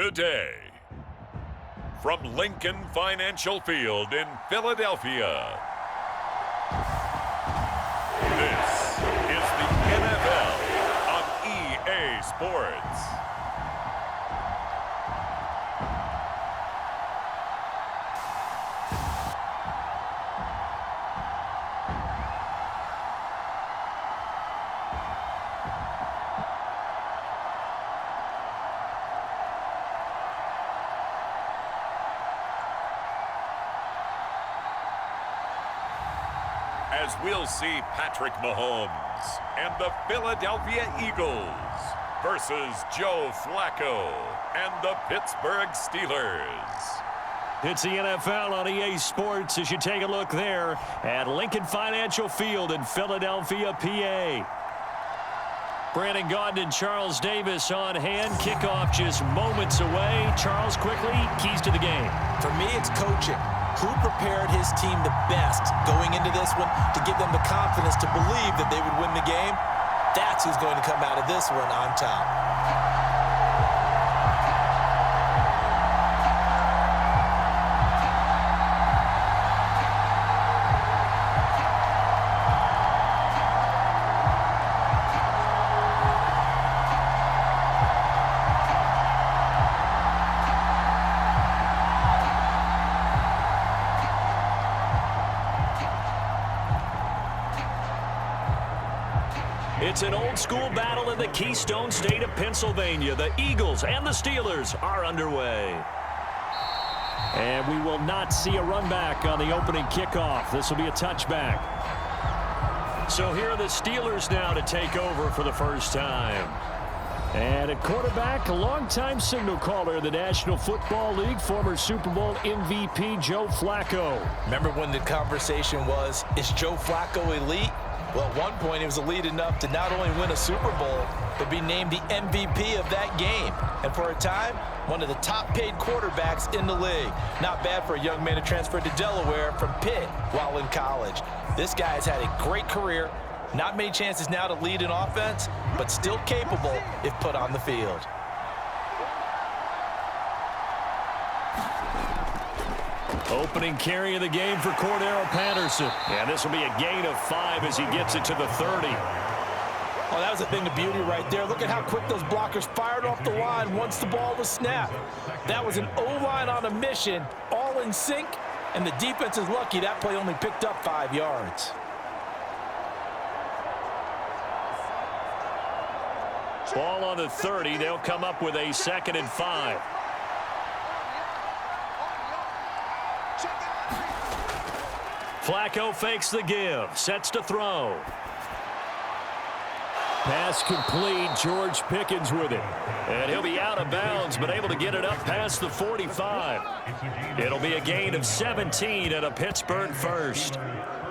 today. From Lincoln Financial Field in Philadelphia, this is the NFL on EA Sports. As we'll see Patrick Mahomes and the Philadelphia Eagles versus Joe Flacco and the Pittsburgh Steelers. It's the NFL on EA Sports as you take a look there at Lincoln Financial Field in Philadelphia, PA. Brandon Gaudin and Charles Davis on hand. Kickoff just moments away. Charles, quickly, keys to the game. For me, it's coaching. Who prepared his team the best going into this one to give them the confidence to believe that they would win the game? That's who's going to come out of this one on top. It's an old-school battle in the Keystone State of Pennsylvania. The Eagles and the Steelers are underway. And we will not see a run back on the opening kickoff. This will be a touchback. So here are the Steelers now to take over for the first time. And at quarterback, a longtime signal caller in the National Football League, former Super Bowl MVP Joe Flacco. Remember when the conversation was, is Joe Flacco elite? Well, at one point, he was elite enough to not only win a Super Bowl, but be named the MVP of that game. And for a time, one of the top-paid quarterbacks in the league. Not bad for a young man who transferred to Delaware from Pitt while in college. This guy has had a great career. Not many chances now to lead an offense, but still capable if put on the field. Opening carry of the game for Cordero Patterson. And this will be a gain of 5 as he gets it to the 30. Oh, that was a thing of beauty right there. Look at how quick those blockers fired off the line once the ball was snapped. That was an O-line on a mission, all in sync, and the defense is lucky that play only picked up 5 yards. Ball on the 30. They'll come up with a 2nd and 5. Flacco fakes the give, sets to throw. Pass complete, George Pickens with it. And he'll be out of bounds, but able to get it up past the 45. It'll be a gain of 17 and a Pittsburgh first.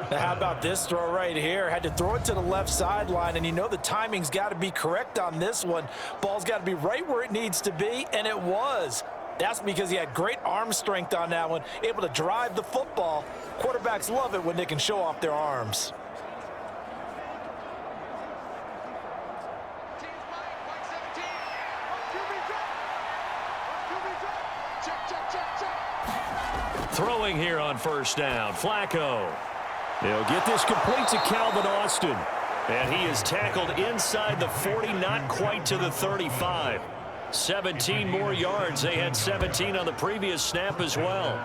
Now how about this throw right here? Had to throw it to the left sideline, and you know the timing's got to be correct on this one. Ball's got to be right where it needs to be, and it was. That's because he had great arm strength on that one, able to drive the football. Quarterbacks love it when they can show off their arms. Throwing here on first down, Flacco. He'll get this complete to Calvin Austin. And he is tackled inside the 40, not quite to the 35. 17 more yards. They had 17 on the previous snap as well.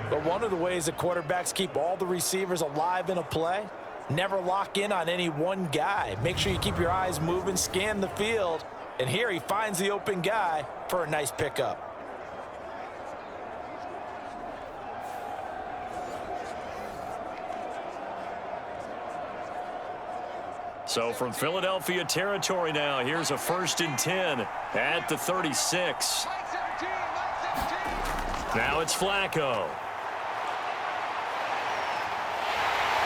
But one of the ways that quarterbacks keep all the receivers alive in a play, never lock in on any one guy. Make sure you keep your eyes moving, scan the field. And here he finds the open guy for a nice pickup. So from Philadelphia territory now, here's a 1st and 10 at the 36. Now it's Flacco.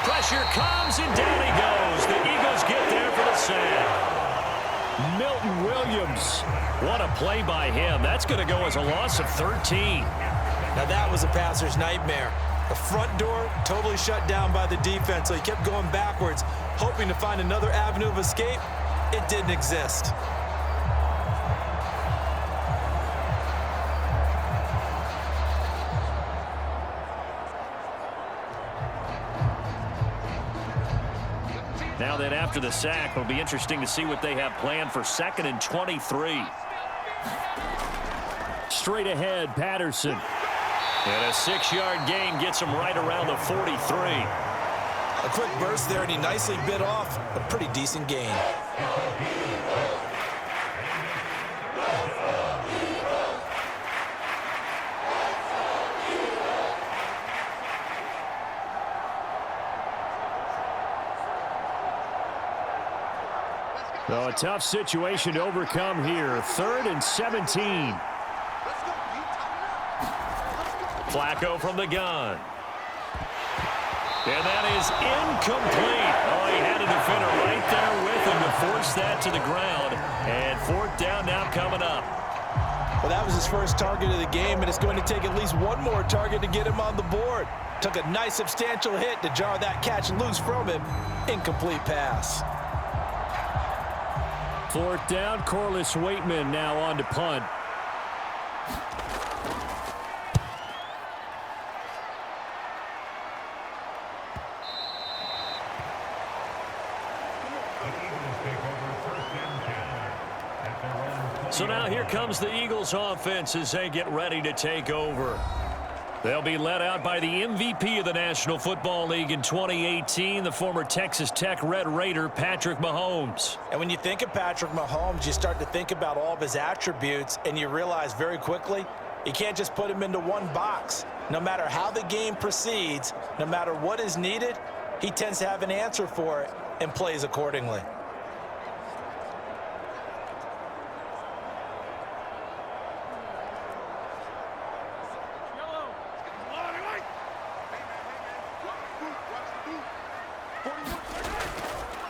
Pressure comes and down he goes. The Eagles get there for the sack. Milton Williams. What a play by him. That's going to go as a loss of 13. Now that was a passer's nightmare. The front door totally shut down by the defense, so he kept going backwards, hoping to find another avenue of escape. It didn't exist. Now then, after the sack, it'll be interesting to see what they have planned for 2nd and 23. Straight ahead, Patterson. And a 6-yard gain gets him right around the 43. A quick burst there, and he nicely bit off a pretty decent gain. So a tough situation to overcome here. 3rd and 17. Flacco from the gun. And that is incomplete. Oh, he had a defender right there with him to force that to the ground. And 4th down now coming up. Well, that was his first target of the game, and it's going to take at least one more target to get him on the board. Took a nice substantial hit to jar that catch loose from him. Incomplete pass. 4th down, Corliss Waitman now on to punt. So now here comes the Eagles offense as they get ready to take over. They'll be led out by the MVP of the National Football League in 2018, the former Texas Tech Red Raider, Patrick Mahomes. And when you think of Patrick Mahomes, you start to think about all of his attributes, and you realize very quickly, you can't just put him into one box. No matter how the game proceeds, no matter what is needed, he tends to have an answer for it and plays accordingly.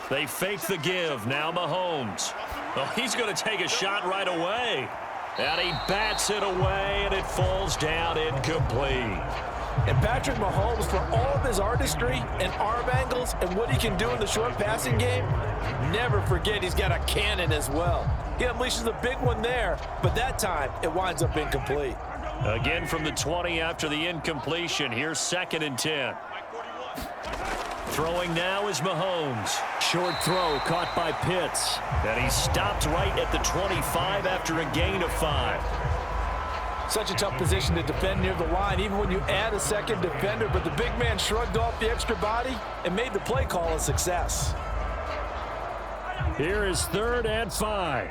They fake the give. Now Mahomes. Well, he's going to take a shot right away. And he bats it away, and it falls down incomplete. And Patrick Mahomes, for all of his artistry and arm angles and what he can do in the short passing game, never forget he's got a cannon as well. He unleashes a big one there, but that time it winds up incomplete. Again from the 20 after the incompletion. Here's 2nd and 10. Throwing now is Mahomes. Short throw caught by Pitts. And he stopped right at the 25 after a gain of 5. Such a tough position to defend near the line, even when you add a second defender, but the big man shrugged off the extra body and made the play call a success. Here is 3rd and 5.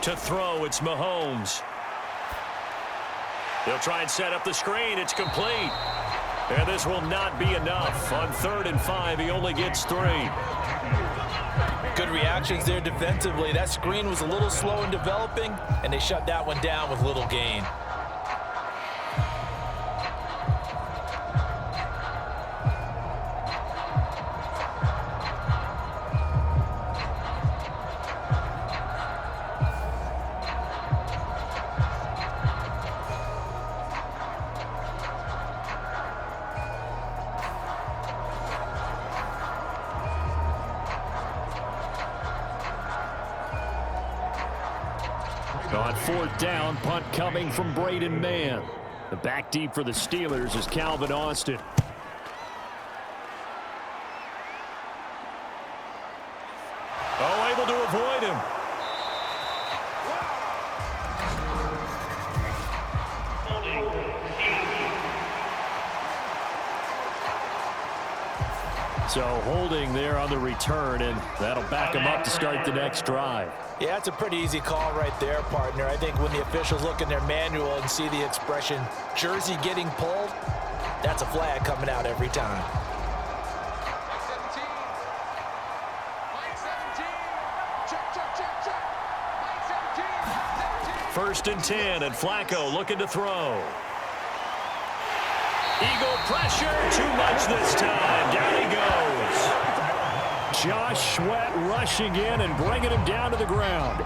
To throw, it's Mahomes. They'll try and set up the screen. It's complete. And this will not be enough. On 3rd and 5, he only gets 3. Good reactions there defensively. That screen was a little slow in developing, and they shut that one down with little gain. On 4th down, punt coming from Braden Mann. The back deep for the Steelers is Calvin Austin. Oh, able to avoid him. So holding there on the return, and that'll back him up to start the next drive. Yeah, it's a pretty easy call right there, partner. I think when the officials look in their manual and see the expression, jersey getting pulled, that's a flag coming out every time. First and 10, and Flacco looking to throw. Eagle pressure, too much this time. Down he goes. Josh Sweat rushing in and bringing him down to the ground.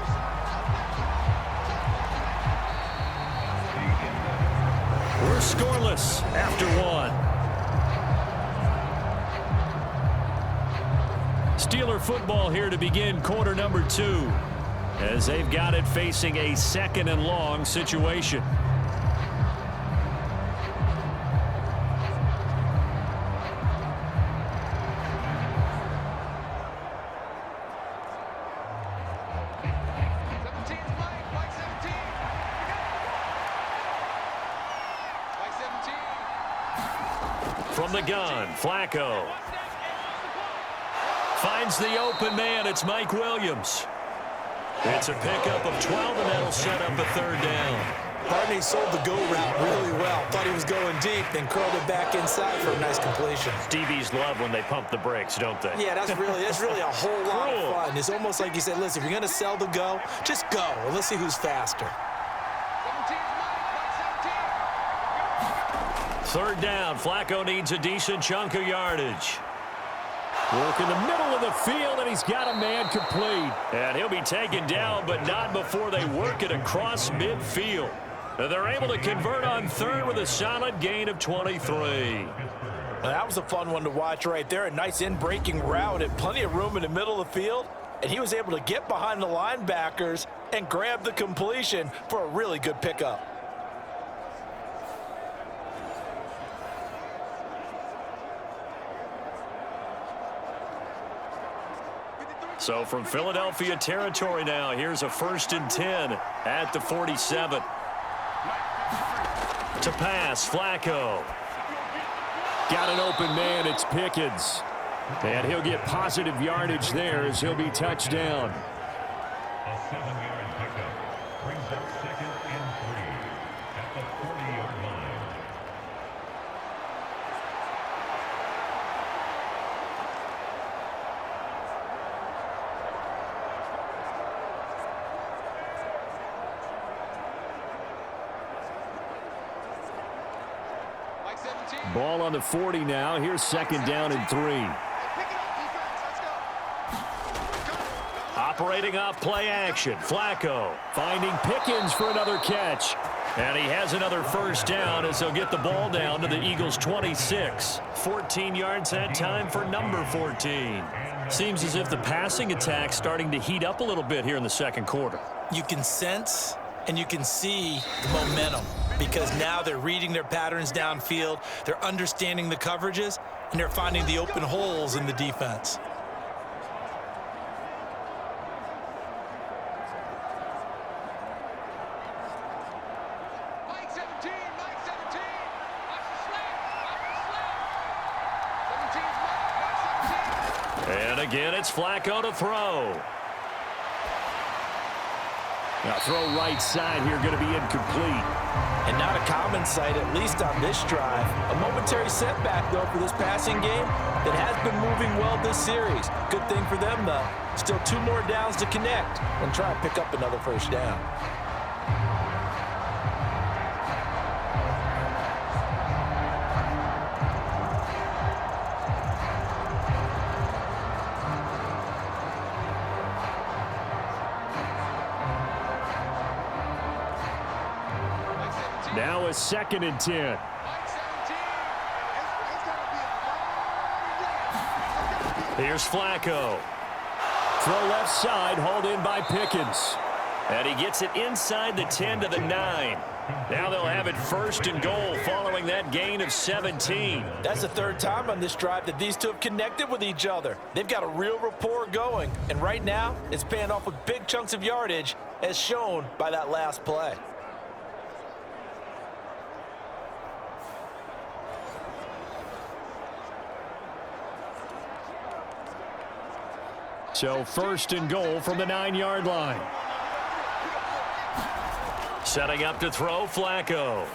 We're scoreless after 1. Steeler football here to begin quarter number 2, as they've got it facing a 2nd and long situation. From the gun, Flacco. Finds the open man. It's Mike Williams. It's a pickup of 12, and that'll set up a third down. Barney sold the go route really well. Thought he was going deep, then curled it back inside for a nice completion. DBs love when they pump the brakes, don't they? Yeah, that's really a whole lot of fun. It's almost like you said, listen, if you're going to sell the go, just go. And let's see who's faster. Third down. Flacco needs a decent chunk of yardage. Work in the middle of the field, and he's got a man complete. And he'll be taken down, but not before they work it across midfield. They're able to convert on third with a solid gain of 23. That was a fun one to watch right there. A nice in-breaking route and plenty of room in the middle of the field. And he was able to get behind the linebackers and grab the completion for a really good pickup. So from Philadelphia territory now, here's a 1st and 10 at the 47. To pass, Flacco. Got an open man, it's Pickens. And he'll get positive yardage there as he'll be touched down. A 7-yard pickup brings up 2nd and 3 at the 40-yard line. Ball on the 40 now. Here's 2nd down and 3. Operating off play action. Flacco finding Pickens for another catch. And he has another 1st down as he'll get the ball down to the Eagles' 26. 14 yards that time for number 14. Seems as if the passing attack's starting to heat up a little bit here in the 2nd quarter. You can sense and you can see the momentum, because now they're reading their patterns downfield, they're understanding the coverages, and they're finding the open holes in the defense. Mike 17, Mike 17. Watch the slant, watch the slant. 17's Mike 17. And again, it's Flacco to throw. Now throw right side here, going to be incomplete. And not a common sight, at least on this drive. A momentary setback, though, for this passing game that has been moving well this series. Good thing for them, though. Still 2 more downs to connect and try and pick up another 1st down. Now a 2nd and 10. Mike 17. It's going to be a long run. Here's Flacco. Throw left side, hauled in by Pickens. And he gets it inside the 10 to the 9. Now they'll have it 1st and goal following that gain of 17. That's the 3rd time on this drive that these two have connected with each other. They've got a real rapport going. And right now, it's paying off with big chunks of yardage, as shown by that last play. So 1st and goal from the 9-yard line. Setting up to throw, Flacco.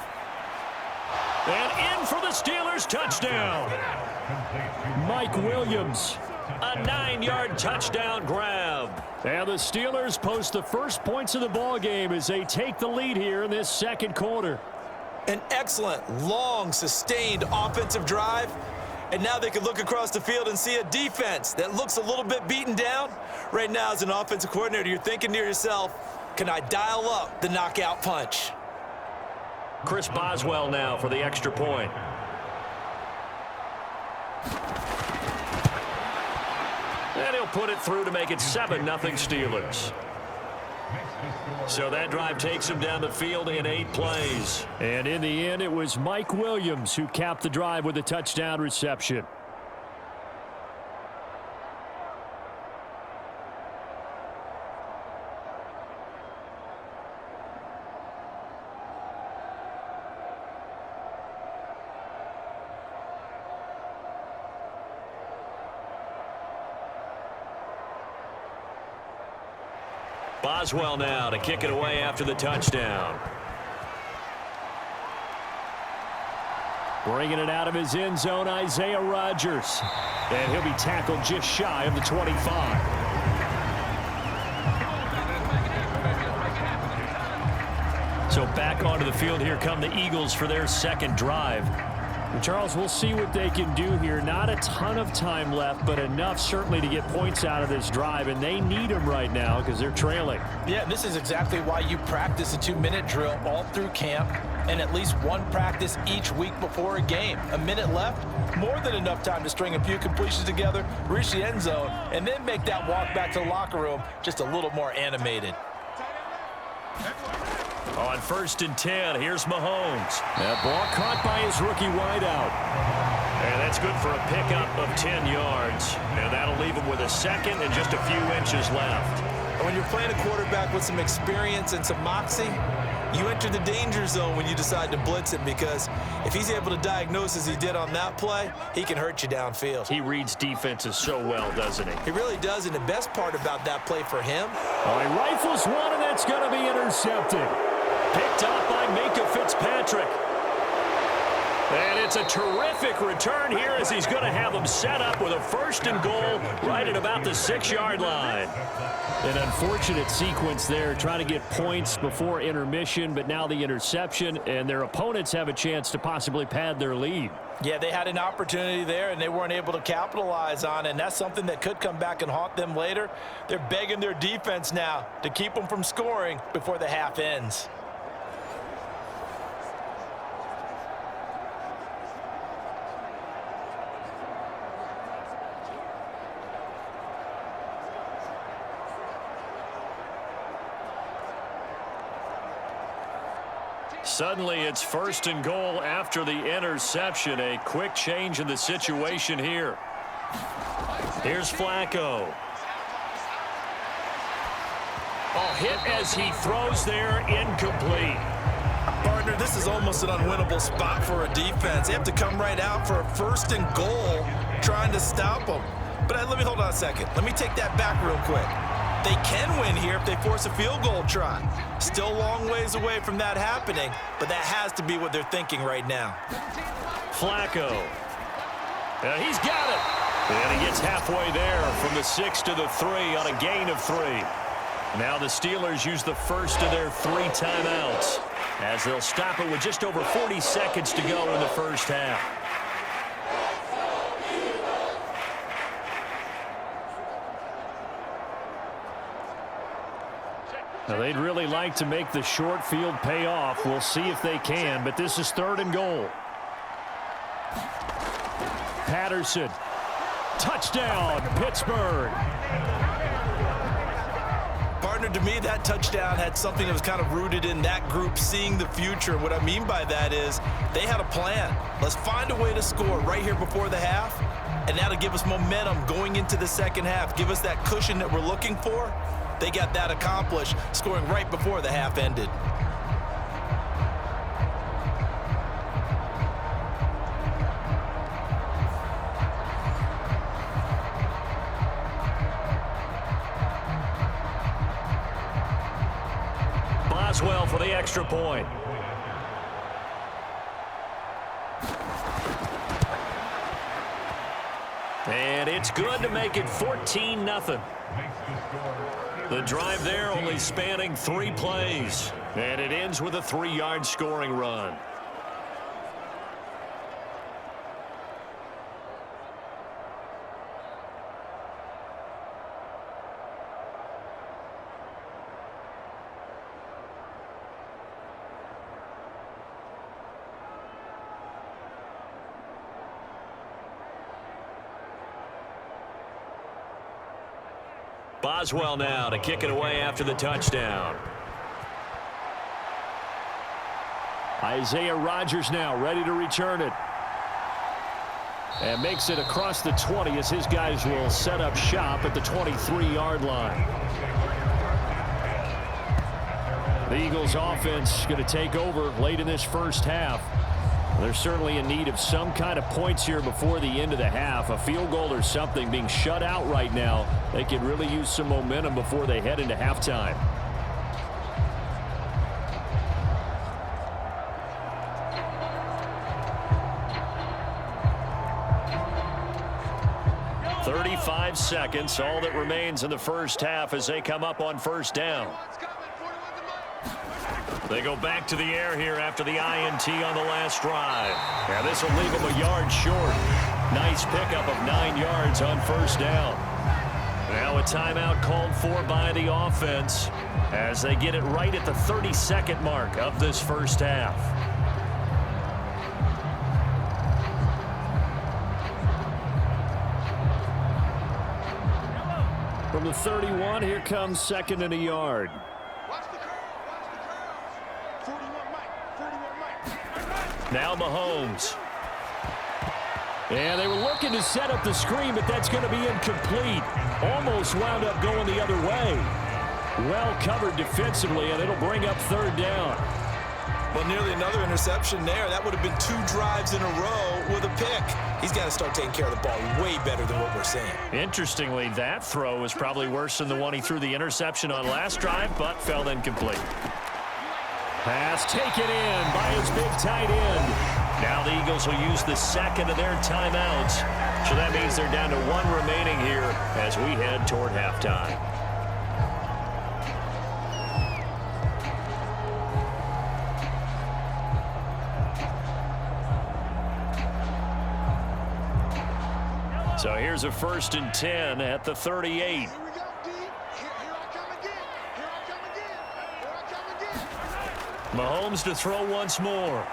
And in for the Steelers, touchdown. Mike Williams, a 9-yard touchdown grab. And the Steelers post the first points of the ball game as they take the lead here in this 2nd quarter. An excellent, long, sustained offensive drive. And now they can look across the field and see a defense that looks a little bit beaten down. Right now, as an offensive coordinator, you're thinking to yourself, can I dial up the knockout punch? Chris Boswell now for the extra point. And he'll put it through to make it 7-0 Steelers. So that drive takes him down the field in 8 plays. And in the end, it was Mike Williams who capped the drive with a touchdown reception. Boswell now to kick it away after the touchdown. Bringing it out of his end zone, Isaiah Rodgers. And he'll be tackled just shy of the 25. So back onto the field here come the Eagles for their second drive. And Charles, we'll see what they can do here. Not a ton of time left, but enough certainly to get points out of this drive, and they need them right now because they're trailing. Yeah, this is exactly why you practice a 2-minute drill all through camp and at least one practice each week before a game. A minute left, more than enough time to string a few completions together, reach the end zone, and then make that walk back to the locker room just a little more animated. On 1st and 10, here's Mahomes. That ball caught by his rookie wideout. And that's good for a pickup of 10 yards. And that'll leave him with a second and just a few inches left. And when you're playing a quarterback with some experience and some moxie, you enter the danger zone when you decide to blitz him, because if he's able to diagnose as he did on that play, he can hurt you downfield. He reads defenses so well, doesn't he? He really does, and the best part about that play for him. Oh, he rifles one, and that's going to be intercepted. Picked up by Minka Fitzpatrick. And it's a terrific return here as he's going to have them set up with a 1st and goal right at about the 6-yard line. An unfortunate sequence there, trying to get points before intermission, but now the interception, and their opponents have a chance to possibly pad their lead. Yeah, they had an opportunity there, and they weren't able to capitalize on it, and that's something that could come back and haunt them later. They're begging their defense now to keep them from scoring before the half ends. Suddenly, it's 1st and goal after the interception. A quick change in the situation here. Here's Flacco. Oh, hit as he throws there, incomplete. Partner, this is almost an unwinnable spot for a defense. They have to come right out for a 1st and goal trying to stop them. But let me hold on a second. Let me take that back real quick. They can win here if they force a field goal try. Still a long ways away from that happening, but that has to be what they're thinking right now. Flacco. He's got it. And he gets halfway there from the 6 to the 3 on a gain of 3. Now the Steelers use the first of their 3 timeouts as they'll stop it with just over 40 seconds to go in the first half. Now, they'd really like to make the short field pay off. We'll see if they can, but this is 3rd and goal. Patterson. Touchdown, Pittsburgh. Partner, to me, that touchdown had something that was kind of rooted in that group seeing the future. What I mean by that is they had a plan. Let's find a way to score right here before the half, and that'll give us momentum going into the second half, give us that cushion that we're looking for. They got that accomplished, scoring right before the half ended. Boswell for the extra point. And it's good to make it 14-0. The drive there only spanning 3 plays. And it ends with a 3-yard scoring run. Boswell now to kick it away after the touchdown. Isaiah Rodgers now ready to return it. And makes it across the 20 as his guys will set up shop at the 23-yard line. The Eagles offense going to take over late in this first half. They're certainly in need of some kind of points here before the end of the half. A field goal or something. Being shut out right now, they could really use some momentum before they head into halftime. "35 seconds, all that remains in the first half as they come up on first down. They go back to the air here after the INT on the last drive. Now this will leave them a yard short. Nice pickup of 9 yards on first down. Now a timeout called for by the offense as they get it right at the 30-second mark of this first half. From the 31, here comes second and a yard. Now Mahomes. And they were looking to set up the screen, but that's going to be incomplete. Almost wound up going the other way. Well covered defensively, and it'll bring up third down. Well, nearly another interception there. That would have been 2 drives in a row with a pick. He's got to start taking care of the ball way better than what we're seeing. Interestingly, that throw was probably worse than the one he threw the interception on last drive, but fell incomplete. Pass taken in by his big tight end. Now the Eagles will use the second of their timeouts. So that means they're down to 1 remaining here as we head toward halftime. So here's a 1st and 10 at the 38. Mahomes to throw once more.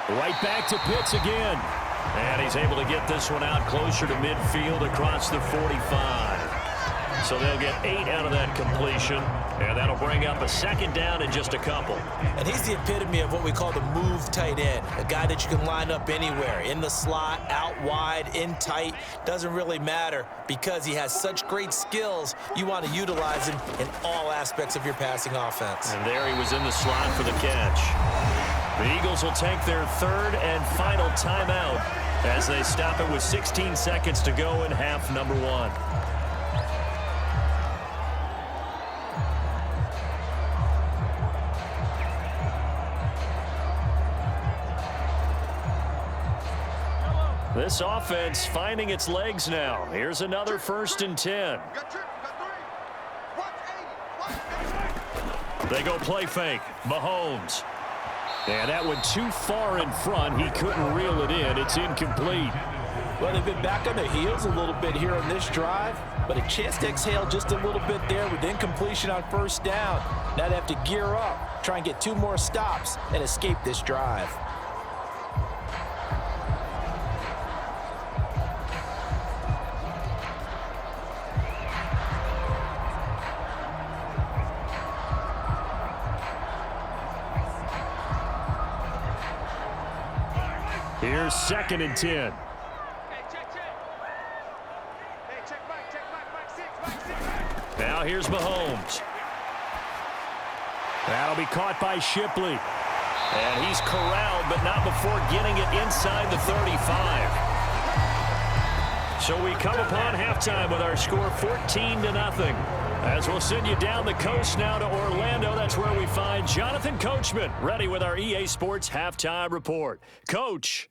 Right back to Pitts again. And he's able to get this one out closer to midfield across the 45. So they'll get 8 out of that completion. And that'll bring up a second down in just a couple. And he's the epitome of what we call the move tight end. A guy that you can line up anywhere. In the slot, out wide, in tight. Doesn't really matter because he has such great skills. You want to utilize him in all aspects of your passing offense. And there he was in the slot for the catch. The Eagles will take their 3rd and final timeout as they stop it with 16 seconds to go in half number 1. This offense finding its legs now. Here's another 1st and 10. They go play fake. Mahomes. And that went too far in front. He couldn't reel it in. It's incomplete. Well, they've been back on their heels a little bit here on this drive, but a chance to exhale just a little bit there with incompletion on first down. Now they have to gear up, try and get 2 more stops, and escape this drive. Here's 2nd and 10. Now here's Mahomes. That'll be caught by Shipley. And he's corralled, but not before getting it inside the 35. So we come upon halftime with our score 14-0. As we'll send you down the coast now to Orlando, that's where we find Jonathan Coachman, ready with our EA Sports Halftime Report. Coach.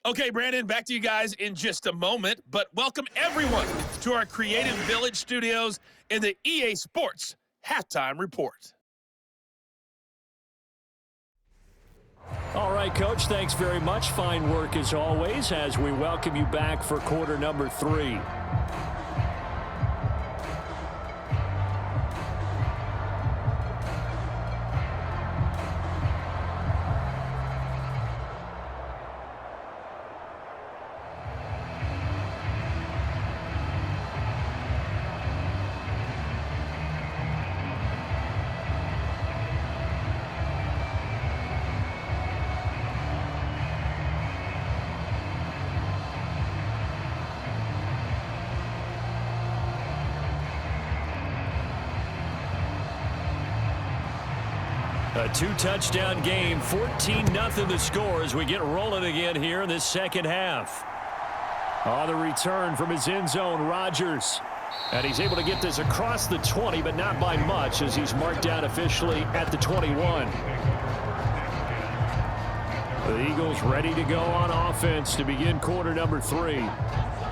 Okay, Brandon, back to you guys in just a moment, but welcome everyone to our Creative Village studios in the EA Sports Halftime Report. All right, Coach, thanks very much. Fine work as always as we welcome you back for quarter number 3. A two-touchdown game, 14-0 the score as we get rolling again here in this second half. On the return from his end zone, Rodgers. And he's able to get this across the 20, but not by much as he's marked down officially at the 21. The Eagles ready to go on offense to begin quarter number 3.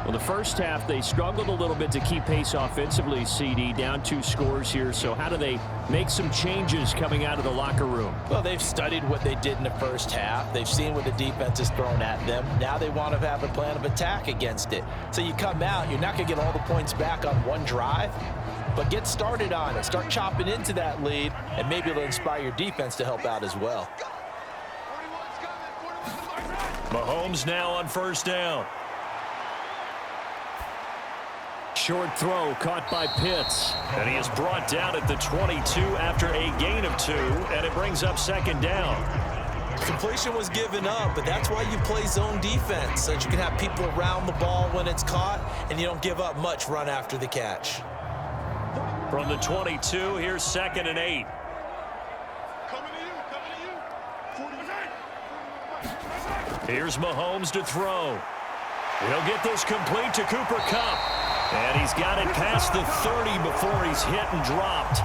Well, the first half, they struggled a little bit to keep pace offensively, CD, down 2 scores here. So how do they make some changes coming out of the locker room? Well, they've studied what they did in the first half. They've seen what the defense has thrown at them. Now they want to have a plan of attack against it. So you come out, you're not going to get all the points back on one drive, but get started on it. Start chopping into that lead, and maybe it'll inspire your defense to help out as well. Mahomes now on first down. Short throw caught by Pitts. And he is brought down at the 22 after a gain of 2, and it brings up second down. Completion was given up, but that's why you play zone defense, so that you can have people around the ball when it's caught, and you don't give up much run after the catch. From the 22, here's 2nd and 8. Here's Mahomes to throw. He'll get this complete to Cooper Kupp. And he's got it past the 30 before he's hit and dropped.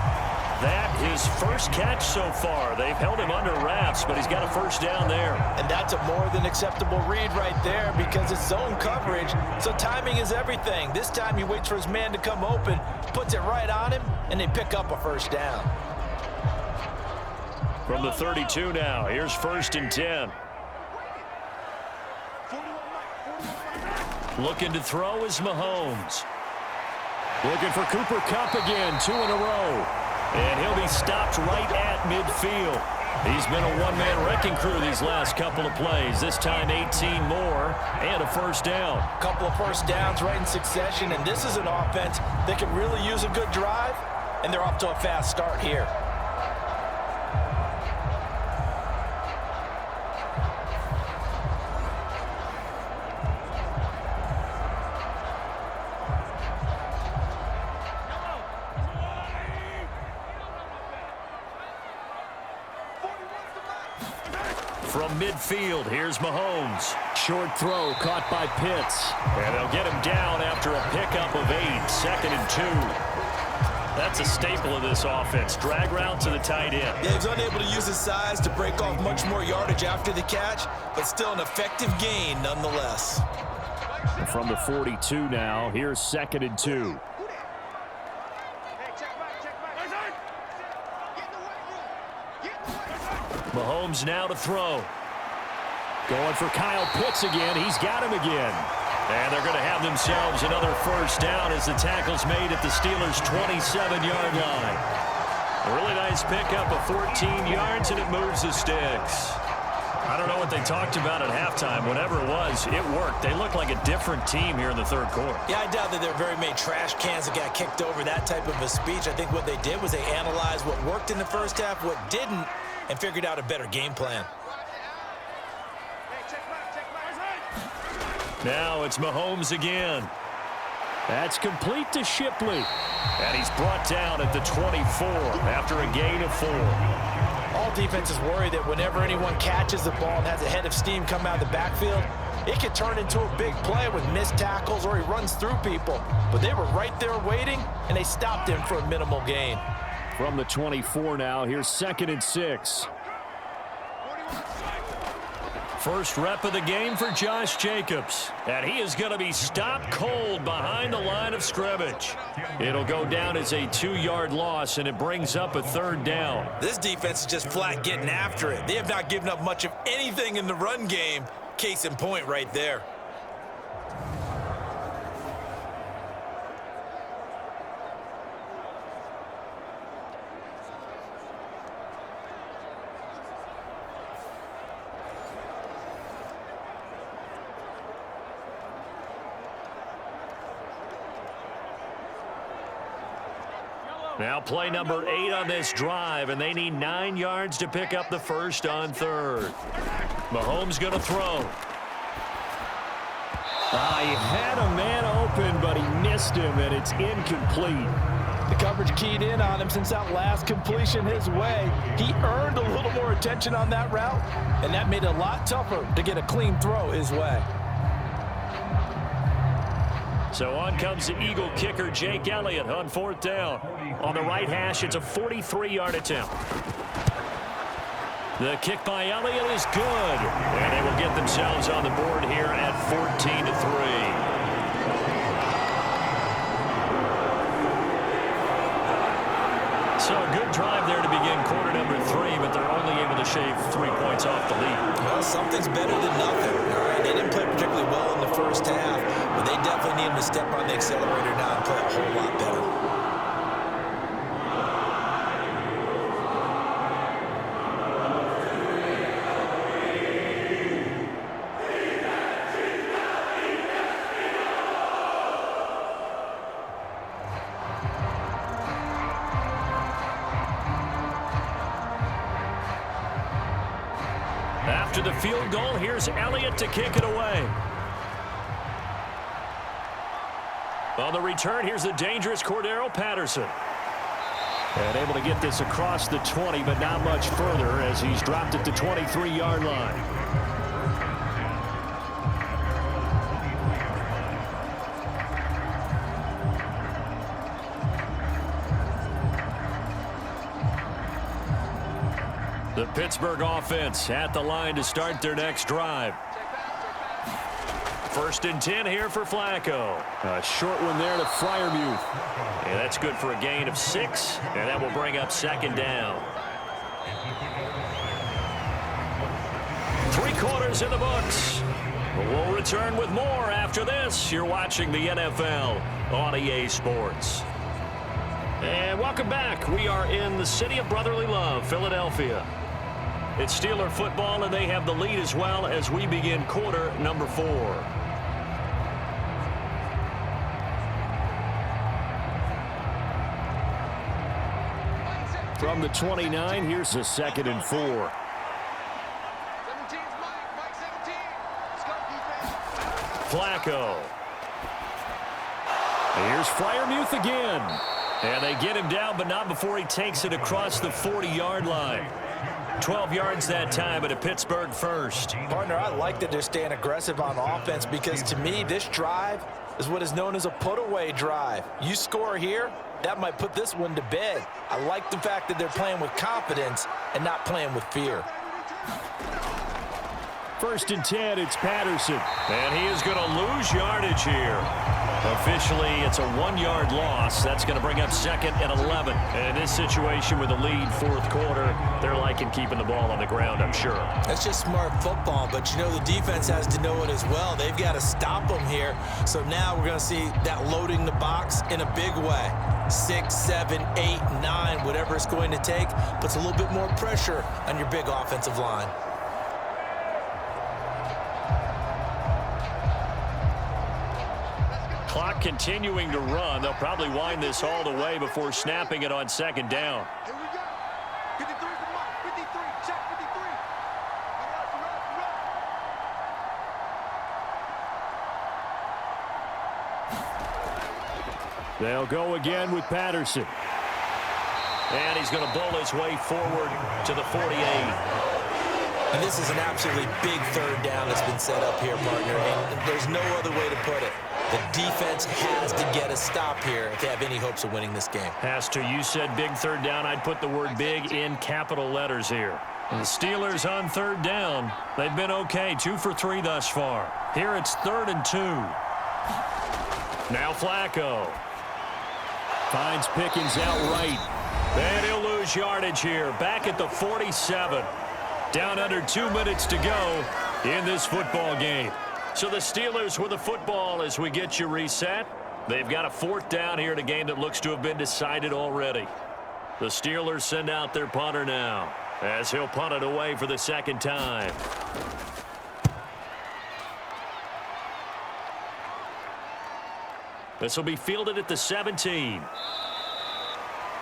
That his first catch so far. They've held him under wraps, but he's got a first down there. And that's a more than acceptable read right there because it's zone coverage, so timing is everything. This time he waits for his man to come open, puts it right on him, and they pick up a first down. From the 32 now, here's 1st and 10. Looking to throw is Mahomes. Looking for Cooper Kupp again, 2 in a row. And he'll be stopped right at midfield. He's been a one-man wrecking crew these last couple of plays. This time 18 more and a first down. A couple of first downs right in succession, and this is an offense that can really use a good drive, and they're off to a fast start here. From midfield, here's Mahomes. Short throw caught by Pitts. And they'll get him down after a pickup of 8. 2nd and 2. That's a staple of this offense. Drag route to the tight end. Yeah, he's unable to use his size to break off much more yardage after the catch, but still an effective gain nonetheless. From the 42 now, here's 2nd and 2. Mahomes now to throw. Going for Kyle Pitts again. He's got him again. And they're going to have themselves another first down as the tackle's made at the Steelers' 27-yard line. A really nice pickup of 14 yards, and it moves the sticks. I don't know what they talked about at halftime. Whatever it was, it worked. They look like a different team here in the third quarter. Yeah, I doubt that there are very many trash cans that got kicked over that type of a speech. I think what they did was they analyzed what worked in the first half, what didn't, and figured out a better game plan. Now it's Mahomes again. That's complete to Shipley. And he's brought down at the 24 after a gain of 4. All defenses worry that whenever anyone catches the ball and has a head of steam come out of the backfield, it could turn into a big play with missed tackles or he runs through people. But they were right there waiting, and they stopped him for a minimal gain. From the 24 now, here's 2nd and 6. First rep of the game for Josh Jacobs. And he is going to be stopped cold behind the line of scrimmage. It'll go down as a 2-yard loss, and it brings up a 3rd down. This defense is just flat getting after it. They have not given up much of anything in the run game. Case in point right there. Now play number 8 on this drive, and they need 9 yards to pick up the first on 3rd. Mahomes going to throw. He had a man open, but he missed him, and it's incomplete. The coverage keyed in on him since that last completion his way. He earned a little more attention on that route, and that made it a lot tougher to get a clean throw his way. So on comes the Eagle kicker, Jake Elliott, on 4th down. On the right hash, it's a 43-yard attempt. The kick by Elliott is good, and they will get themselves on the board here at 14-3. So a good drive there to begin quarter number 3, but they're only able to shave 3 points off the lead. Well, something's better than nothing. All right, they didn't play particularly well in the first half, but they definitely need them to step on the accelerator now and play a whole lot better. After the field goal, here's Elliott to kick it away. On the return, here's the dangerous Cordero Patterson. And able to get this across the 20, but not much further as he's dropped at the 23-yard line. The Pittsburgh offense at the line to start their next drive. 1st and 10 here for Flacco. A short one there to Freiermuth. And that's good for a gain of 6, and that will bring up 2nd down. 3 quarters in the books. We'll return with more after this. You're watching the NFL on EA Sports. And welcome back. We are in the city of brotherly love, Philadelphia. It's Steeler football, and they have the lead as well as we begin quarter number 4. From the 29, here's a 2nd and 4. 17's Mike 17. Let's go, defense. Flacco. Here's Freiermuth again. And they get him down, but not before he takes it across the 40-yard line. 12 yards that time, but a Pittsburgh first. Partner, I like that they're staying aggressive on offense because to me, this drive is what is known as a put-away drive. You score here, that might put this one to bed. I like the fact that they're playing with confidence and not playing with fear. 1st and 10, it's Patterson. And he is going to lose yardage here. Officially, it's a 1-yard loss. That's going to bring up 2nd and 11. And in this situation with the lead 4th quarter, they're liking keeping the ball on the ground, I'm sure. That's just smart football, but you know the defense has to know it as well. They've got to stop them here. So now we're going to see that loading the box in a big way. 6, 7, 8, 9, whatever it's going to take, puts a little bit more pressure on your big offensive line. Clock continuing to run. They'll probably wind this all the way before snapping it on 2nd down. Here we go. 53 for Mike. 53. Check 53. They'll go again with Patterson. And he's going to bowl his way forward to the 48. And this is an absolutely big 3rd down that's been set up here, partner. And there's no other way to put it. The defense has to get a stop here if they have any hopes of winning this game. Has to. You said big 3rd down. I'd put the word big in capital letters here. And the Steelers on 3rd down. They've been okay. 2 for 3 thus far. Here it's 3rd and 2. Now Flacco. Finds Pickens outright. And he'll lose yardage here. Back at the 47. Down under 2 minutes to go in this football game. So the Steelers with the football as we get you reset. They've got a 4th down here in a game that looks to have been decided already. The Steelers send out their punter now as he'll punt it away for the 2nd time. This will be fielded at the 17.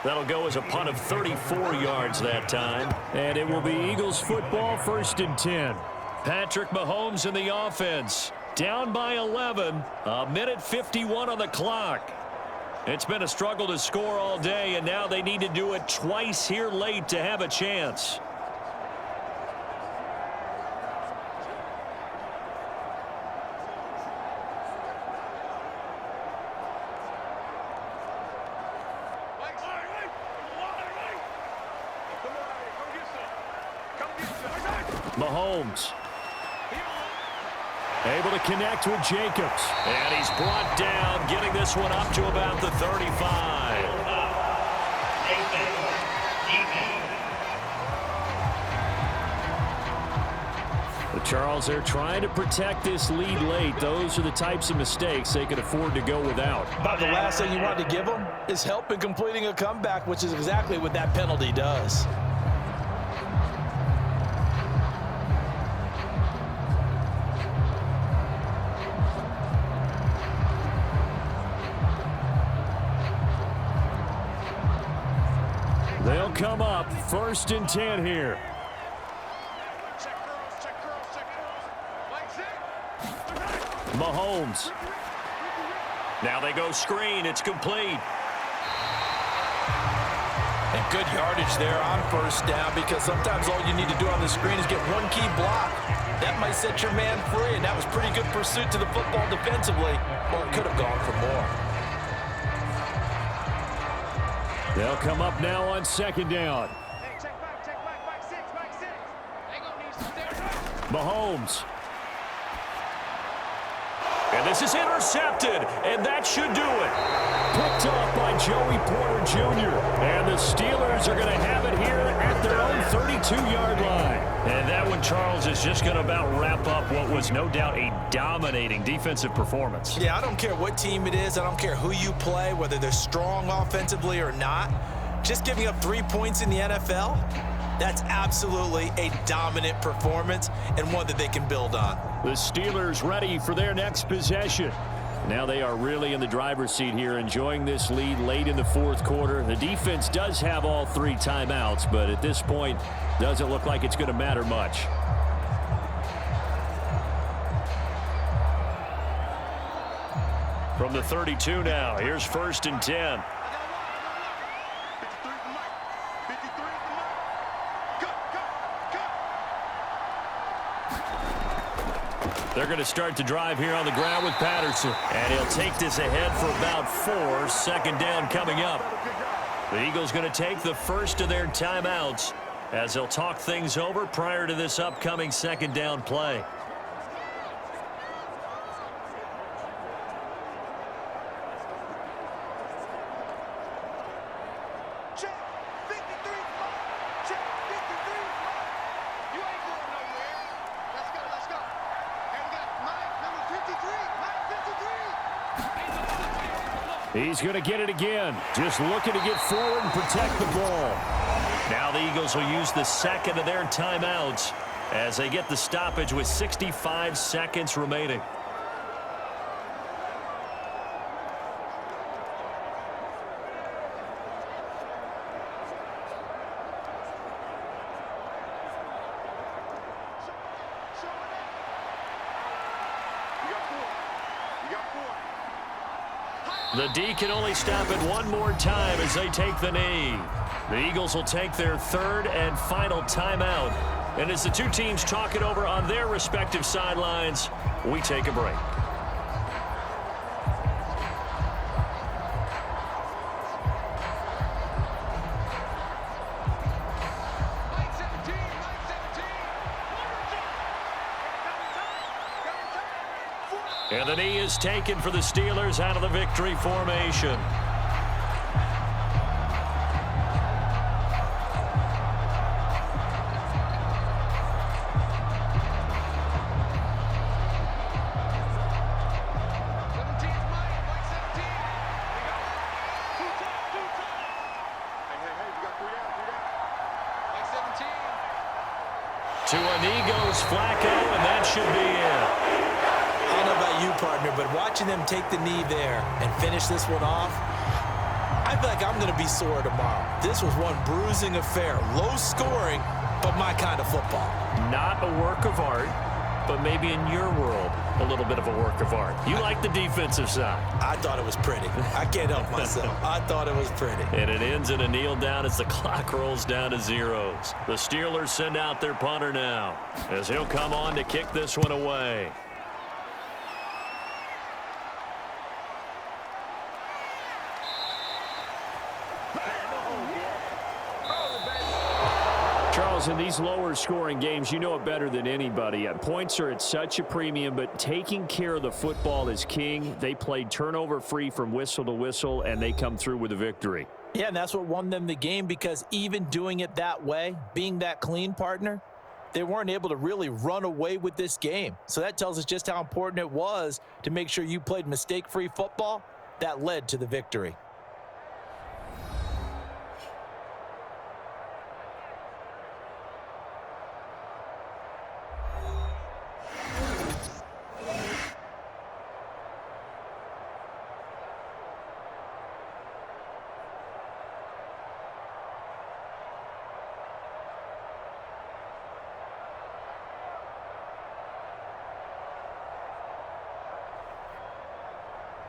That'll go as a punt of 34 yards that time. And it will be Eagles football, 1st and 10. Patrick Mahomes in the offense. Down by 11. 1:51 on the clock. It's been a struggle to score all day, and now they need to do it twice here late to have a chance. Mahomes able to connect with Jacobs. And he's brought down, getting this one up to about the 35. But Charles, they're trying to protect this lead late. Those are the types of mistakes they can afford to go without. About the last thing you want to give them is help in completing a comeback, which is exactly what that penalty does. They'll come up 1st and 10 here. Mahomes. Now they go screen. It's complete. And good yardage there on 1st down, because sometimes all you need to do on the screen is get one key block. That might set your man free, and that was pretty good pursuit to the football defensively. Well, it could have gone for more. They'll come up now on 2nd down. Mahomes. And this is intercepted, and that should do it. Picked off by Joey Porter Jr. And the Steelers are going to have it here at their own 32-yard line. And that one, Charles, is just going to about wrap up what was no doubt a dominating defensive performance. Yeah, I don't care what team it is. I don't care who you play, whether they're strong offensively or not. Just giving up 3 points in the NFL, that's absolutely a dominant performance and one that they can build on. The Steelers ready for their next possession. Now they are really in the driver's seat here, enjoying this lead late in the 4th quarter. The defense does have all 3 timeouts, but at this point, doesn't look like it's going to matter much. From the 32 now, here's 1st and 10. They're going to start the drive here on the ground with Patterson. And he'll take this ahead for about 4. 2nd down coming up. The Eagles going to take the first of their timeouts as they'll talk things over prior to this upcoming 2nd down play. He's going to get it again. Just looking to get forward and protect the ball. Now the Eagles will use the 2nd of their timeouts as they get the stoppage with 65 seconds remaining. The D can only stop it one more time as they take the knee. The Eagles will take their 3rd and final timeout. And as the two teams talk it over on their respective sidelines, we take a break. And the knee is taken for the Steelers out of the victory formation. To a knee goes Flacco, and that should be it. I don't know about you, partner, but watching them take the knee there and finish this one off, I feel like I'm going to be sore tomorrow. This was one bruising affair. Low scoring, but my kind of football. Not a work of art. but maybe in your world, a little bit of a work of art. You like the defensive side. I thought it was pretty. I can't help myself. I thought it was pretty. And it ends in a kneel down as the clock rolls down to zeros. The Steelers send out their punter now as he'll come on to kick this one away. Charles, in these lower scoring games, you know it better than anybody. Points are at such a premium, but taking care of the football is king. They played turnover free from whistle to whistle, and they come through with a victory. Yeah, and that's what won them the game, because even doing it that way, being that clean partner, they weren't able to really run away with this game. So that tells us just how important it was to make sure you played mistake-free football. That led to the victory.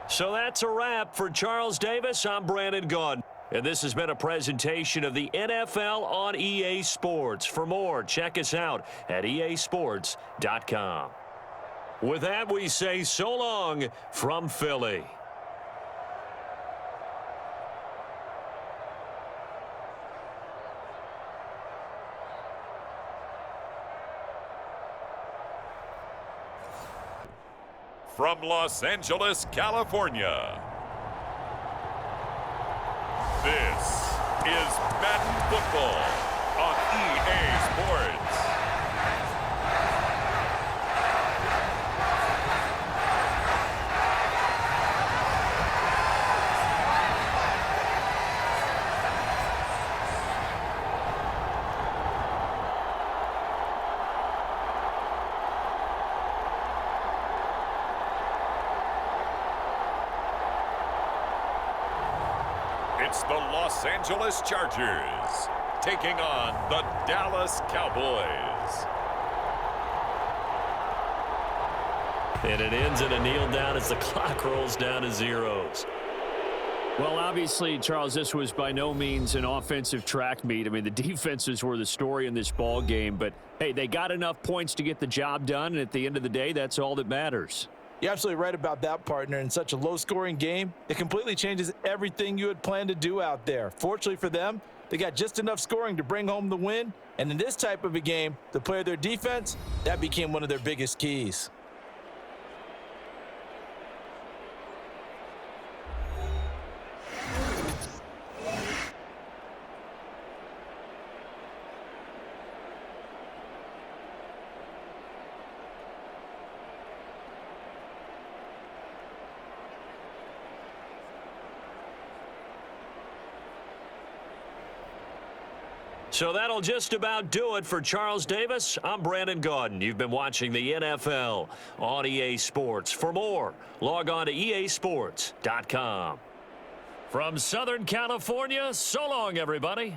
So that's a wrap for Charles Davis. I'm Brandon Gaudin. And this has been a presentation of the NFL on EA Sports. For more, check us out at easports.com. With that, we say so long from Philly. From Los Angeles, California, this is Madden Football on EA Sports. It's the Los Angeles Chargers taking on the Dallas Cowboys. And it ends in a kneel down as the clock rolls down to zeros. Well, obviously, Charles, this was by no means an offensive track meet. I mean, the defenses were the story in this ball game, but hey, they got enough points to get the job done, and at the end of the day, that's all that matters. You're absolutely right about that, partner. In such a low-scoring game, it completely changes everything you had planned to do out there. Fortunately for them, they got just enough scoring to bring home the win, and in this type of a game, to play their defense, that became one of their biggest keys. So that'll just about do it for Charles Davis. I'm Brandon Gaudin. You've been watching the NFL on EA Sports. For more, log on to easports.com. From Southern California, so long, everybody.